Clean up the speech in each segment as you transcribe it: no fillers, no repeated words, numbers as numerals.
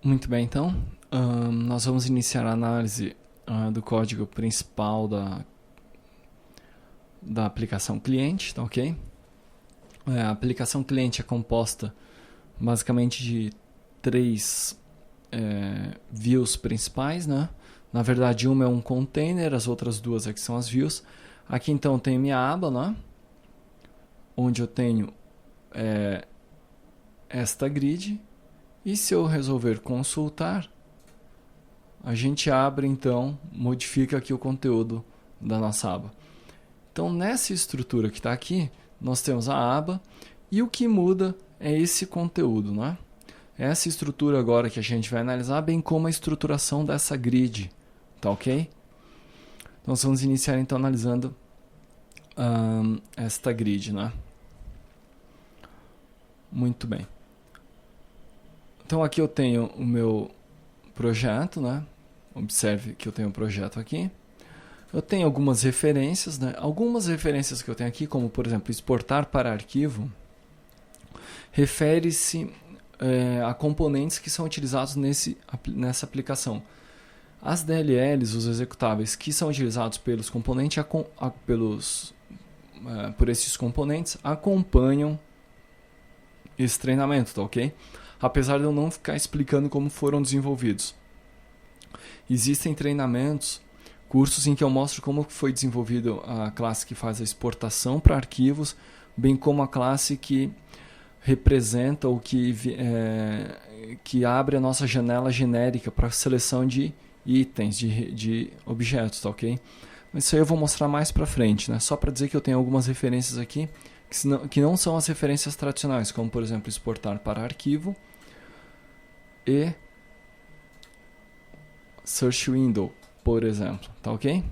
Muito bem, então, nós vamos iniciar a análise do código principal da aplicação cliente, tá ok? A aplicação cliente é composta basicamente de três views principais, né? Na verdade, uma é um container, as outras duas aqui são as views. Aqui então tem minha aba, né? Onde eu tenho esta grid. E se eu resolver consultar, a gente abre então, modifica aqui o conteúdo da nossa aba. Então nessa estrutura que está aqui, nós temos a aba e o que muda é esse conteúdo, né? Essa estrutura agora que a gente vai analisar, bem como a estruturação dessa grid, tá ok? Então nós vamos iniciar então analisando esta grid, né? Muito bem. Então aqui eu tenho o meu projeto, né? Observe que eu tenho um projeto aqui. Eu tenho algumas referências, né? Algumas referências que eu tenho aqui, como por exemplo, exportar para arquivo, refere-se a componentes que são utilizados nessa aplicação. As DLLs, os executáveis que são utilizados pelos componentes, por esses componentes, acompanham esse treinamento, tá ok? Apesar de eu não ficar explicando como foram desenvolvidos. Existem treinamentos, cursos em que eu mostro como foi desenvolvido a classe que faz a exportação para arquivos, bem como a classe que representa ou que abre a nossa janela genérica para seleção de itens, de objetos, tá ok? Mas isso aí eu vou mostrar mais para frente, né? Só para dizer que eu tenho algumas referências aqui que não são as referências tradicionais, como por exemplo exportar para arquivo e Search Window, por exemplo, tá ok?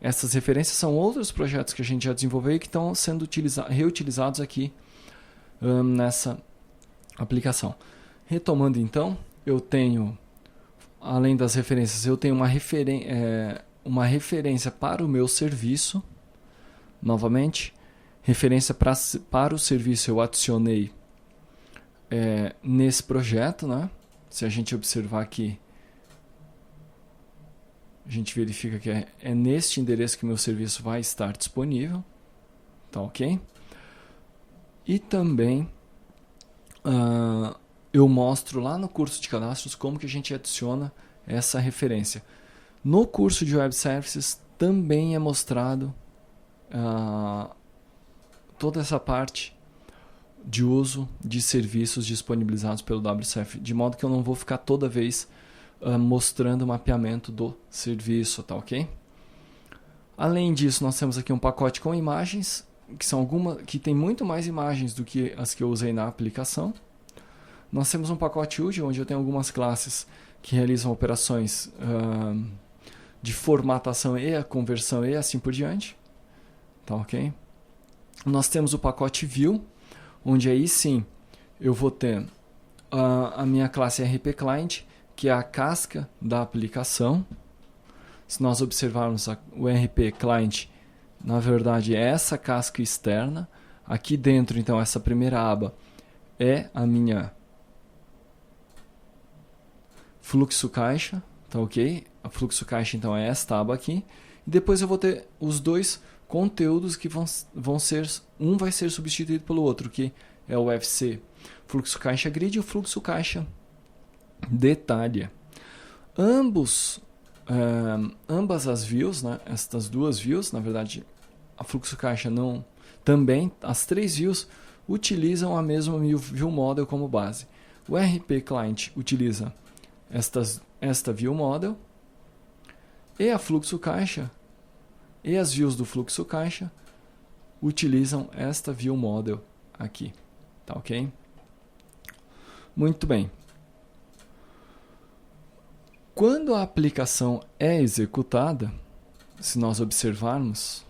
Essas referências são outros projetos que a gente já desenvolveu e que estão sendo reutilizados aqui nessa aplicação. Retomando então, eu tenho, além das referências, eu tenho uma referência para o meu serviço, novamente, referência para o serviço eu adicionei nesse projeto, né? Se a gente observar aqui, a gente verifica que é neste endereço que o meu serviço vai estar disponível, tá ok? E também eu mostro lá no curso de cadastros como que a gente adiciona essa referência. No curso de Web Services também é mostrado toda essa parte de uso de serviços disponibilizados pelo WCF, de modo que eu não vou ficar toda vez mostrando o mapeamento do serviço, tá ok? Além disso, nós temos aqui um pacote com imagens, que tem muito mais imagens do que as que eu usei na aplicação. Nós temos um pacote UD, onde eu tenho algumas classes que realizam operações de formatação e a conversão e assim por diante, tá ok? Nós temos o pacote View, onde aí sim eu vou ter a minha classe RP Client, que é a casca da aplicação. Se nós observarmos o RP Client, na verdade é essa casca externa. Aqui dentro, então, essa primeira aba é a minha fluxo caixa, tá ok? A fluxo caixa, então, é esta aba aqui. E depois eu vou ter os dois conteúdos que vão ser, um vai ser substituído pelo outro, que é o FC fluxo caixa grid e o fluxo caixa detalhe. Ambas as views, né, estas duas views, na verdade a fluxo caixa não, também as três views utilizam a mesma view model como base. O RP Client utiliza esta view model e a fluxo caixa e as views do fluxo caixa utilizam esta view model aqui, tá ok? Muito bem. Quando a aplicação é executada, se nós observarmos,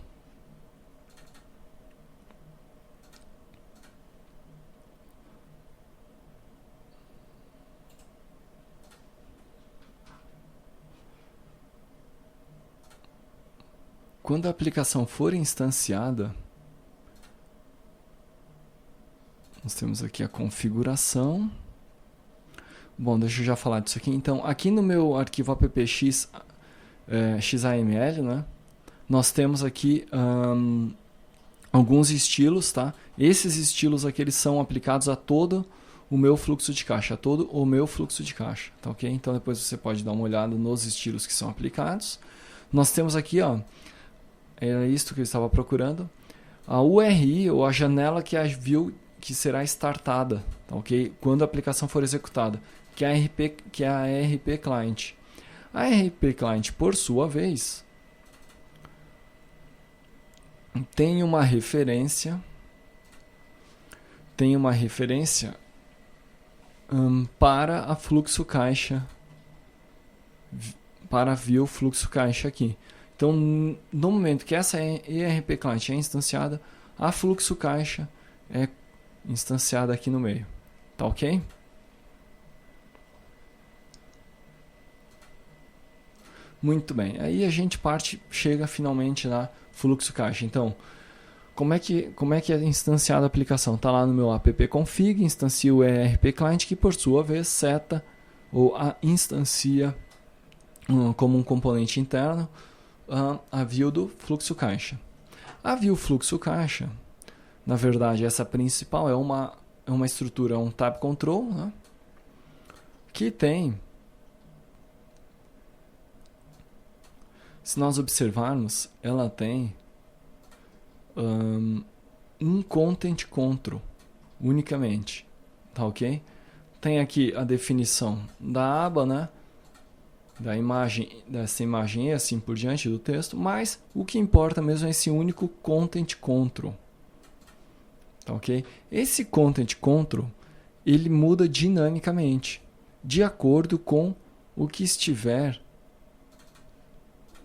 quando a aplicação for instanciada, nós temos aqui a configuração. Bom, deixa eu já falar disso aqui. Então, aqui no meu arquivo appx XAML, né, nós temos aqui alguns estilos, tá? Esses estilos aqui eles são aplicados a todo o meu fluxo de caixa, tá ok? Então depois você pode dar uma olhada nos estilos que são aplicados. Nós temos aqui, ó, era isto que eu estava procurando, a URI, ou a janela que a view que será startada, tá ok? Quando a aplicação for executada, que é a RP Client. A RP Client, por sua vez, tem uma referência para a fluxo caixa, para a view fluxo caixa aqui. Então, no momento que essa ERP Client é instanciada, a fluxo caixa é instanciada aqui no meio. Tá ok? Muito bem. Aí a gente chega finalmente na fluxo caixa. Então, como é que é instanciada a aplicação? Está lá no meu app-config, instancia o ERP Client, que por sua vez seta ou instancia como um componente interno a view do fluxo caixa. A view fluxo caixa, na verdade, essa principal é uma estrutura, um tab control, né, que tem, se nós observarmos, ela tem um content control unicamente, tá ok? Tem aqui a definição da aba, né, da imagem, dessa imagem e assim por diante do texto, mas o que importa mesmo é esse único content control, tá ok? Esse content control ele muda dinamicamente de acordo com o que estiver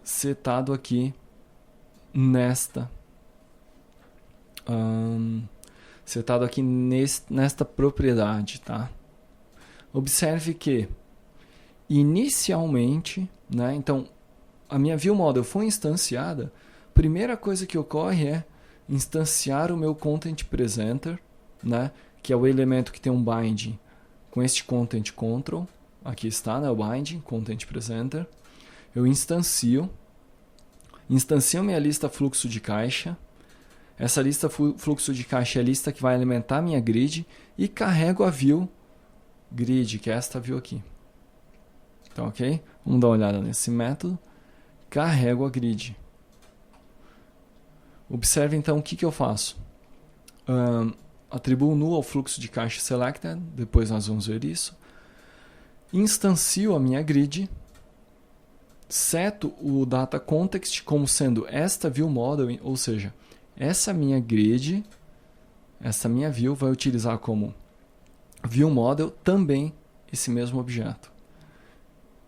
setado aqui nesta nesta propriedade, tá? Observe que inicialmente, né, então a minha view model foi instanciada, primeira coisa que ocorre é instanciar o meu content presenter, né, que é o elemento que tem um binding com este content control, aqui está, né, o binding, content presenter, eu instancio minha lista fluxo de caixa. Essa lista fluxo de caixa é a lista que vai alimentar minha grid e carrego a view grid, que é esta view aqui. Tá ok? Vamos dar uma olhada nesse método. Carrego a grid. Observe então o que eu faço. Atribuo null ao fluxo de caixa selected, depois nós vamos ver isso. Instancio a minha grid. Seto o data context como sendo esta view model, ou seja, essa minha grid, essa minha view vai utilizar como view model também esse mesmo objeto.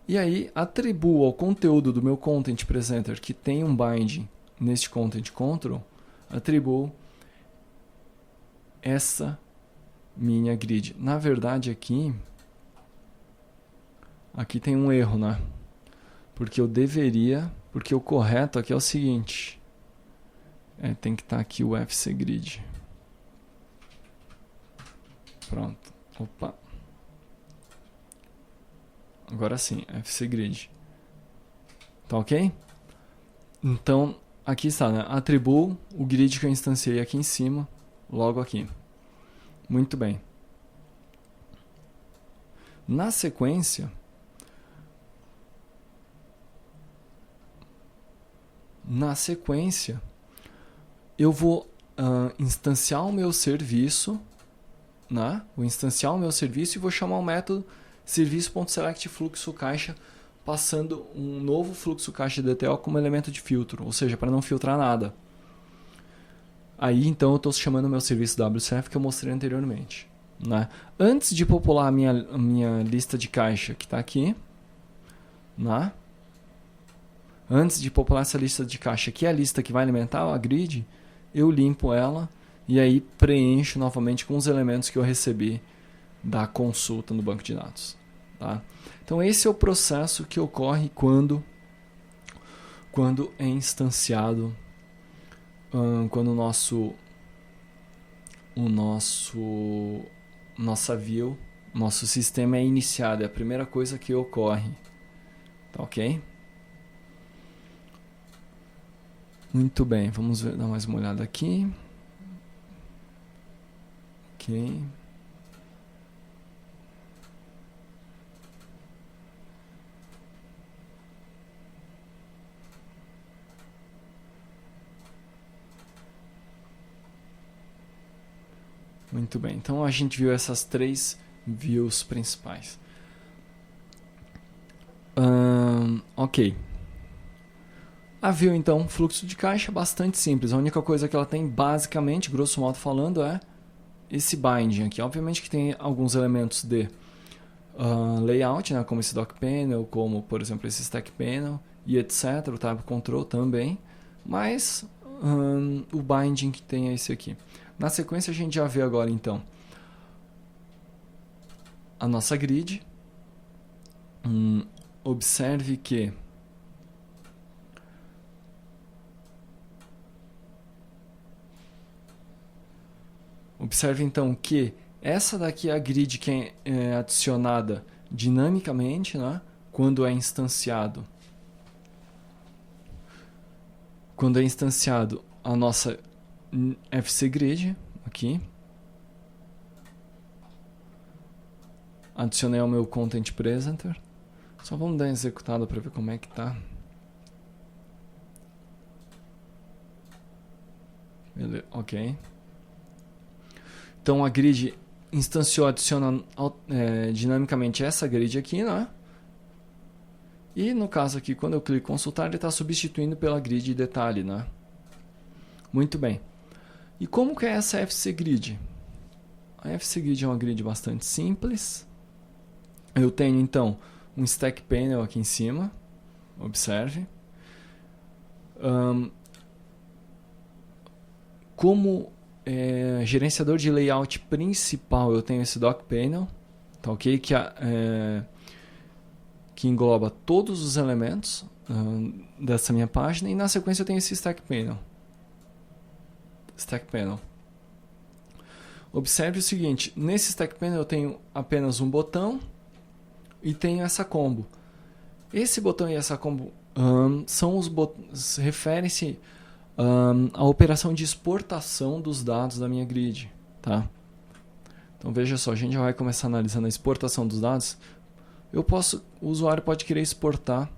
E aí atribuo ao conteúdo do meu content presenter que tem um binding neste content control, atribuo essa minha grid. Na verdade aqui tem um erro, né? Porque o correto aqui é o seguinte, tem que estar aqui o FC grid. Pronto. Opa. Agora sim, FC grid. Tá ok? Então, aqui está, né? Atribuo o grid que eu instanciei aqui em cima, logo aqui. Muito bem. Na sequência, eu vou instanciar o meu serviço, né? Vou instanciar o meu serviço e vou chamar o método serviço.selectFluxoCaixa, passando um novo fluxo caixa DTO como elemento de filtro, ou seja, para não filtrar nada. Aí então eu estou chamando o meu serviço WCF que eu mostrei anteriormente, né? Antes de popular a minha lista de caixa que está aqui, né? Antes de popular essa lista de caixa, que é a lista que vai alimentar a grid, eu limpo ela e aí preencho novamente com os elementos que eu recebi da consulta no banco de dados. Tá? Então esse é o processo que ocorre quando é instanciado, quando nossa view Nosso sistema é iniciado, é a primeira coisa que ocorre. Tá ok? Muito bem, vamos ver, dar mais uma olhada aqui. Ok. Muito bem, então a gente viu essas 3 views principais. Ok. A view, então, fluxo de caixa, bastante simples. A única coisa que ela tem, basicamente, grosso modo falando, é esse binding aqui. Obviamente que tem alguns elementos de layout, né, como esse dock panel, como, por exemplo, esse stack panel e etc. O tab control também. Mas o binding que tem é esse aqui. Na sequência, a gente já vê agora, então, a nossa grid. Observe que então que essa daqui é a grid que é adicionada dinamicamente, né, quando é instanciado. Quando é instanciado a nossa FC grid aqui. Adicionei ao meu content presenter. Só vamos dar uma executada para ver como é que tá. Beleza, ok. Então a grid instanciou, adiciona dinamicamente essa grid aqui, né? E no caso aqui, quando eu clico em consultar, ele está substituindo pela grid de detalhe, né? Muito bem. E como que é essa FC grid? A FC grid é uma grid bastante simples. Eu tenho então um stack panel aqui em cima. Observe. Como gerenciador de layout principal, eu tenho esse dock panel, tá ok? Que engloba todos os elementos dessa minha página. E na sequência eu tenho esse stack panel. Observe o seguinte, nesse stack panel eu tenho apenas um botão e tenho essa combo. Esse botão e essa combo são os botões, referem-se à operação de exportação dos dados da minha grid, tá? Então veja só, a gente já vai começar analisando a exportação dos dados. O usuário pode querer exportar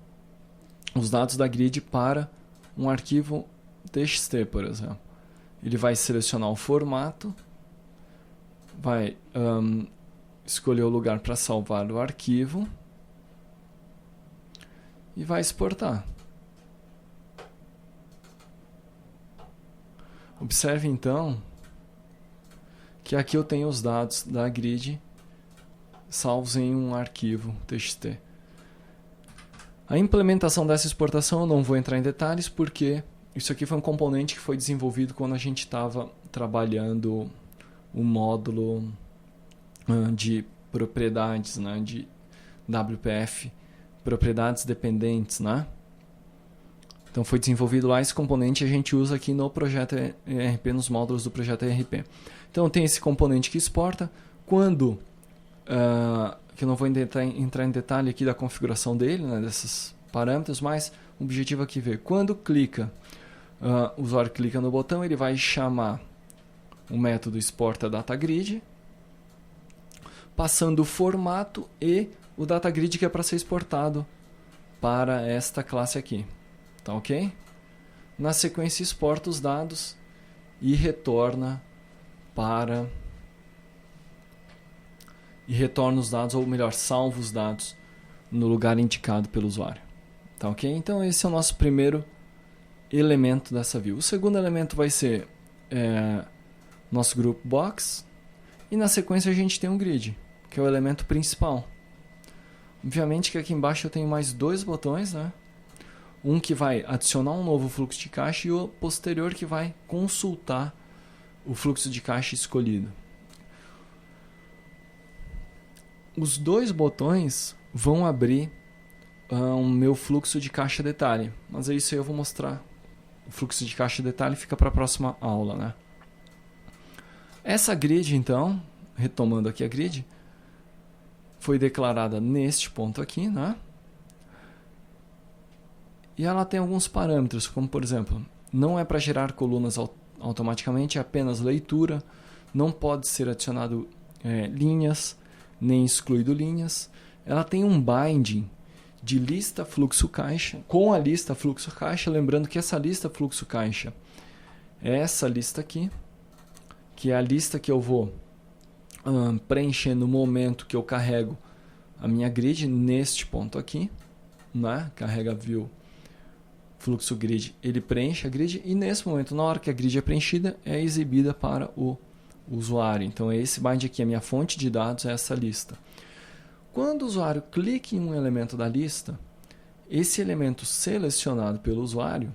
os dados da grid para um arquivo TXT, por exemplo. Ele vai selecionar o formato, vai escolher o lugar para salvar o arquivo e vai exportar. Observe então que aqui eu tenho os dados da grid salvos em um arquivo TXT. A implementação dessa exportação eu não vou entrar em detalhes porque isso aqui foi um componente que foi desenvolvido quando a gente estava trabalhando o módulo de propriedades, né, de WPF, propriedades dependentes, né? Então foi desenvolvido lá esse componente e a gente usa aqui no projeto ERP, nos módulos do projeto ERP. Então tem esse componente que exporta. Quando, que eu não vou entrar em detalhe aqui da configuração dele, né, desses parâmetros, mas o objetivo aqui é ver. Quando clica, o usuário clica no botão, ele vai chamar o método exporta datagrid, passando o formato e o datagrid que é para ser exportado para esta classe aqui. Tá ok? Na sequência exporta os dados e retorna os dados, ou melhor, salva os dados no lugar indicado pelo usuário. Tá ok? Então esse é o nosso primeiro elemento dessa view. O segundo elemento vai ser nosso group box e na sequência a gente tem um grid, que é o elemento principal. Obviamente que aqui embaixo eu tenho mais 2 botões, né? Um que vai adicionar um novo fluxo de caixa e o posterior que vai consultar o fluxo de caixa escolhido. Os 2 botões vão abrir o meu fluxo de caixa detalhe, mas é isso aí eu vou mostrar. O fluxo de caixa detalhe fica para a próxima aula, né? Essa grid, então, retomando aqui a grid, foi declarada neste ponto aqui, né? E ela tem alguns parâmetros, como por exemplo, não é para gerar colunas automaticamente, é apenas leitura, não pode ser adicionado linhas, nem excluído linhas. Ela tem um binding de lista fluxo caixa, com a lista fluxo caixa, lembrando que essa lista fluxo caixa é essa lista aqui, que é a lista que eu vou preencher no momento que eu carrego a minha grid neste ponto aqui, né? Carrega view fluxo grid, ele preenche a grid e nesse momento, na hora que a grid é preenchida, é exibida para o usuário. Então, esse bind aqui, a minha fonte de dados é essa lista. Quando o usuário clica em um elemento da lista, esse elemento selecionado pelo usuário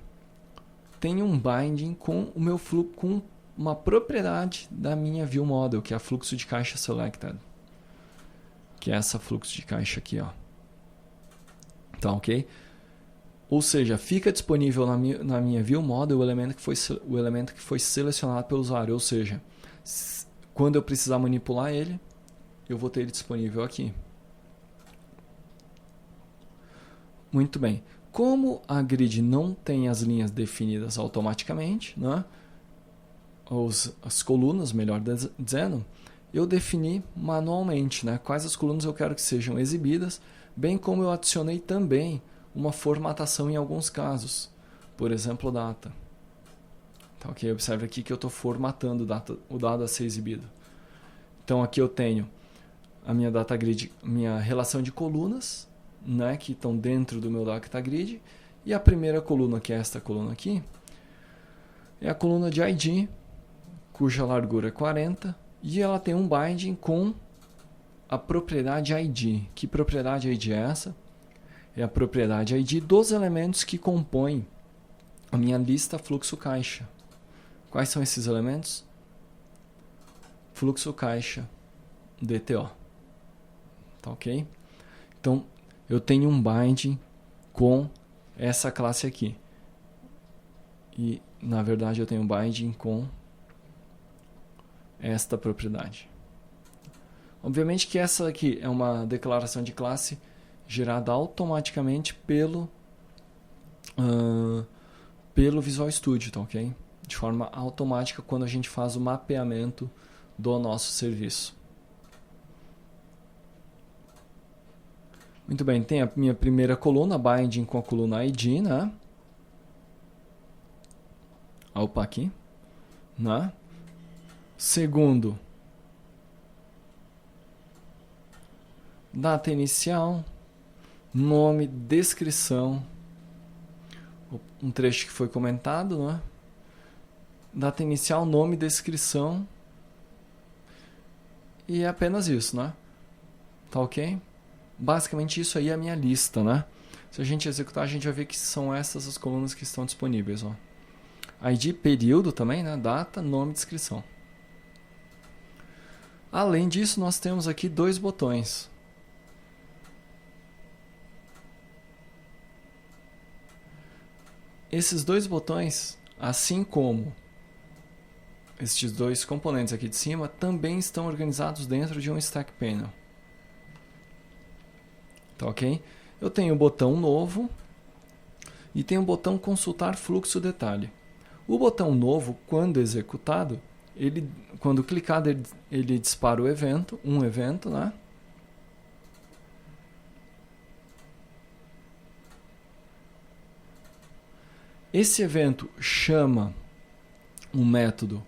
tem um binding com o meu fluxo, com uma propriedade da minha view model, que é a fluxo de caixa selected, que é essa fluxo de caixa aqui, ó. Tá, ok? Ou seja, fica disponível na minha view model o elemento que foi selecionado pelo usuário. Ou seja, quando eu precisar manipular ele, eu vou ter ele disponível aqui. Muito bem. Como a grid não tem as linhas definidas automaticamente, né? As colunas, melhor dizendo, eu defini manualmente, né? Quais as colunas eu quero que sejam exibidas, bem como eu adicionei também uma formatação em alguns casos, por exemplo, data. Tá, ok? Observe aqui que eu estou formatando o dado a ser exibido. Então aqui eu tenho a minha data grid, minha relação de colunas, né, que estão dentro do meu data grid, e a primeira coluna, que é esta coluna aqui, é a coluna de ID, cuja largura é 40, e ela tem um binding com a propriedade ID. Que propriedade ID é essa? É a propriedade ID dos elementos que compõem a minha lista fluxo caixa. Quais são esses elementos? Fluxo caixa DTO. Tá, ok? Então, eu tenho um binding com essa classe aqui. E, na verdade, eu tenho um binding com esta propriedade. Obviamente que essa aqui é uma declaração de classe gerada automaticamente pelo Visual Studio, tá, ok? De forma automática quando a gente faz o mapeamento do nosso serviço. Muito bem, tem a minha primeira coluna, binding com a coluna ID, né? Opa, aqui, né? Segundo, data inicial, nome, descrição, um trecho que foi comentado, né? Data inicial, nome, descrição, e é apenas isso, né? Tá, ok? Basicamente isso aí é a minha lista, né? Se a gente executar, a gente vai ver que são essas as colunas que estão disponíveis, ó. ID, período também, né? Data, nome, descrição. Além disso, nós temos aqui dois botões. Esses dois botões, assim como estes dois componentes aqui de cima, também estão organizados dentro de um Stack Panel. Tá, ok? Eu tenho o botão novo e tenho o botão consultar fluxo detalhe. O botão novo, quando executado, quando clicado, ele dispara o evento, um evento, né? Esse evento chama um método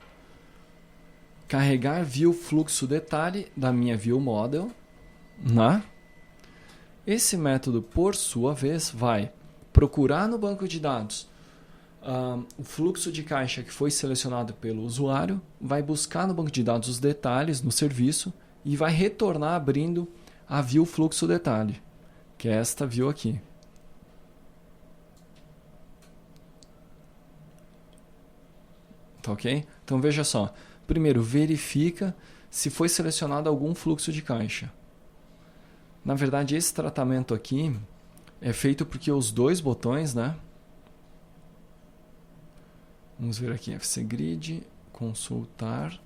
carregar view fluxo detalhe da minha view model, né? Esse método, por sua vez, vai procurar no banco de dados o fluxo de caixa que foi selecionado pelo usuário, vai buscar no banco de dados os detalhes no serviço e vai retornar abrindo a view fluxo detalhe, que é esta view aqui. Tá, ok? Então veja só. Primeiro, verifica se foi selecionado algum fluxo de caixa. Na verdade, esse tratamento aqui é feito porque os dois botões, né? Vamos ver aqui, fcgrid, consultar.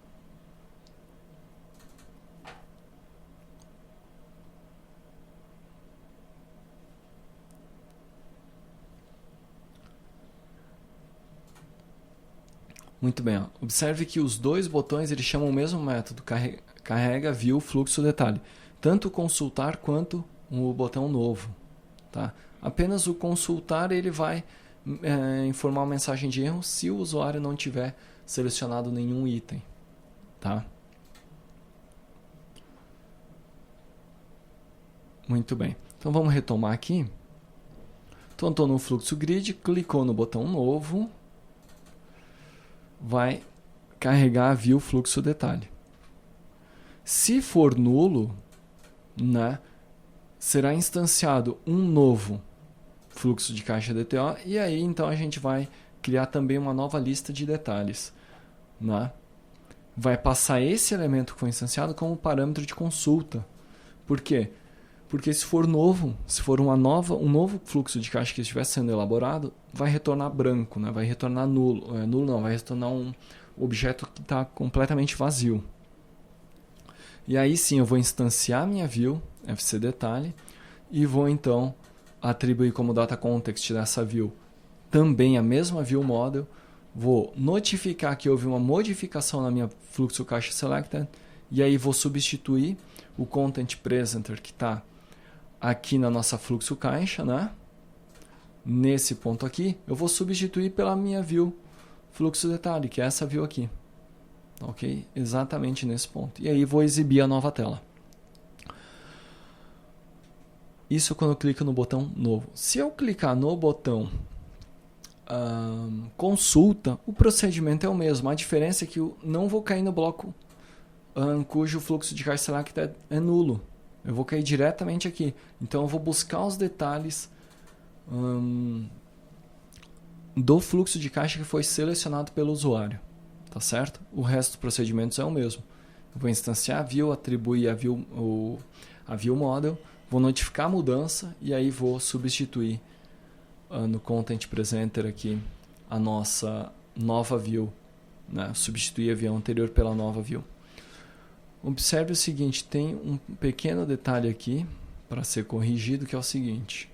Muito bem, ó. Observe que os dois botões eles chamam o mesmo método, carrega view fluxo detalhe, tanto o consultar quanto o botão novo, tá? Apenas o consultar ele vai informar uma mensagem de erro se o usuário não tiver selecionado nenhum item, tá? Muito bem, então vamos retomar aqui. Então estou no fluxo grid, clicou no botão novo, vai carregar a view fluxo detalhe. Se for nulo, né, será instanciado um novo fluxo de caixa DTO e aí então a gente vai criar também uma nova lista de detalhes, né? Vai passar esse elemento que foi instanciado como parâmetro de consulta. Por quê? Porque se for novo, se for um novo fluxo de caixa que estiver sendo elaborado, vai retornar branco, né? Vai retornar nulo. Nulo não, vai retornar um objeto que está completamente vazio. E aí sim eu vou instanciar minha view, fcDetalhe, e vou então atribuir como data context dessa view também a mesma view model. Vou notificar que houve uma modificação na minha fluxo caixa selected, e aí vou substituir o content presenter que está aqui na nossa fluxo caixa, né? Nesse ponto aqui, eu vou substituir pela minha view fluxo detalhe, que é essa view aqui. Ok? Exatamente nesse ponto. E aí vou exibir a nova tela. Isso quando eu clico no botão novo. Se eu clicar no botão consulta, o procedimento é o mesmo. A diferença é que eu não vou cair no bloco cujo fluxo de caixa select é nulo. Eu vou cair diretamente aqui. Então eu vou buscar os detalhes do fluxo de caixa que foi selecionado pelo usuário. Tá certo? O resto dos procedimentos é o mesmo. Eu vou instanciar a view, atribuir a view model, vou notificar a mudança e aí vou substituir no content presenter aqui a nossa nova view, né? Substituir a view anterior pela nova view. Observe o seguinte, tem um pequeno detalhe aqui para ser corrigido, que é o seguinte.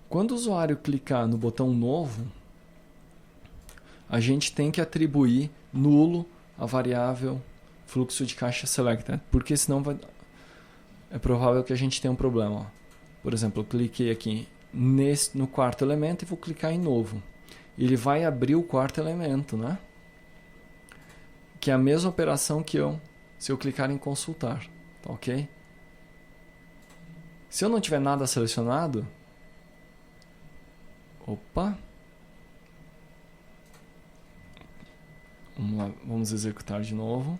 Quando o usuário clicar no botão novo, a gente tem que atribuir nulo a variável fluxo de caixa selected, porque senão é provável que a gente tenha um problema. Ó. Por exemplo, eu cliquei aqui no quarto elemento e vou clicar em novo. Ele vai abrir o quarto elemento, né? Que é a mesma operação que se eu clicar em consultar, tá ok? Se eu não tiver nada selecionado, vamos lá, vamos executar de novo.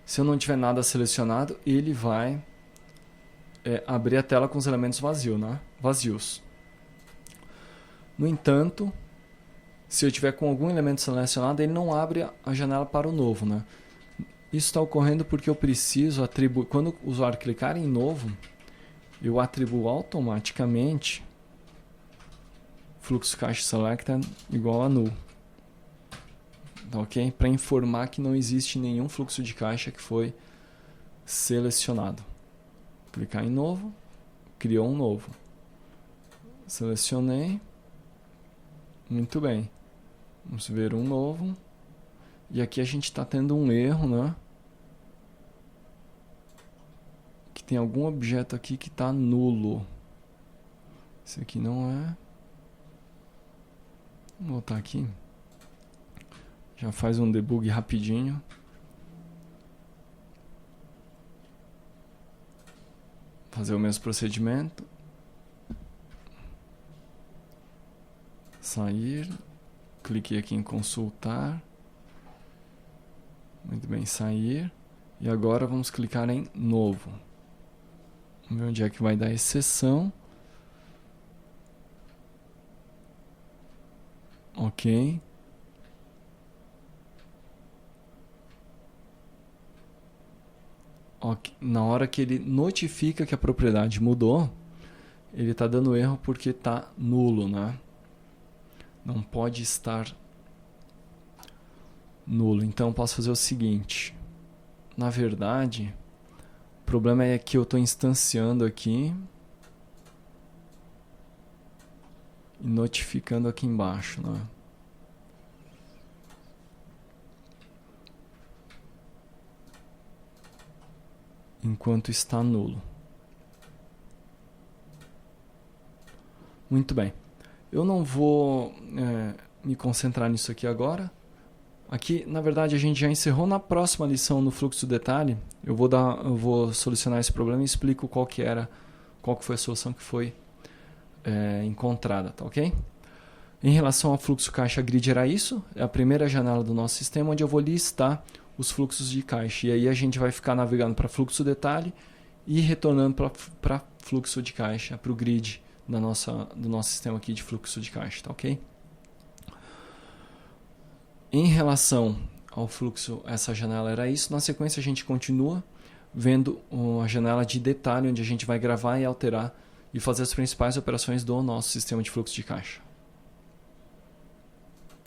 Se eu não tiver nada selecionado, ele vai abrir a tela com os elementos vazios. No entanto, se eu tiver com algum elemento selecionado, ele não abre a janela para o novo, né? Isso está ocorrendo porque eu preciso atribuir, quando o usuário clicar em novo, eu atribuo automaticamente fluxo caixa selected igual a null. Tá ok? Para informar que não existe nenhum fluxo de caixa que foi selecionado. Clicar em novo, criou um novo. Selecionei. Muito bem. Vamos ver um novo. E aqui a gente está tendo um erro, né? Que tem algum objeto aqui que está nulo. Esse aqui não é. Vou voltar aqui. Já faz um debug rapidinho. Fazer o mesmo procedimento. Sair. Cliquei aqui em consultar. Muito bem, sair. E agora vamos clicar em novo. Vamos ver onde é que vai dar exceção. Ok. Na hora que ele notifica que a propriedade mudou, ele está dando erro porque está nulo, né? Não pode estar nulo. Então, posso fazer o seguinte. Na verdade, o problema é que eu estou instanciando aqui. e notificando aqui embaixo, né? Enquanto está nulo. Muito bem. Eu não vou me concentrar nisso aqui agora. Aqui, na verdade, a gente já encerrou. Na próxima lição, no fluxo caixa, eu vou solucionar esse problema e explico qual que foi a solução que foi encontrada, tá ok? Em relação ao fluxo caixa grid, era isso. É a primeira janela do nosso sistema, onde eu vou listar os fluxos de caixa. E aí a gente vai ficar navegando para fluxo detalhe e retornando para fluxo de caixa, para o grid do nosso sistema aqui de fluxo de caixa, tá ok? Em relação ao fluxo, essa janela era isso. Na sequência a gente continua vendo a janela de detalhe, onde a gente vai gravar e alterar e fazer as principais operações do nosso sistema de fluxo de caixa.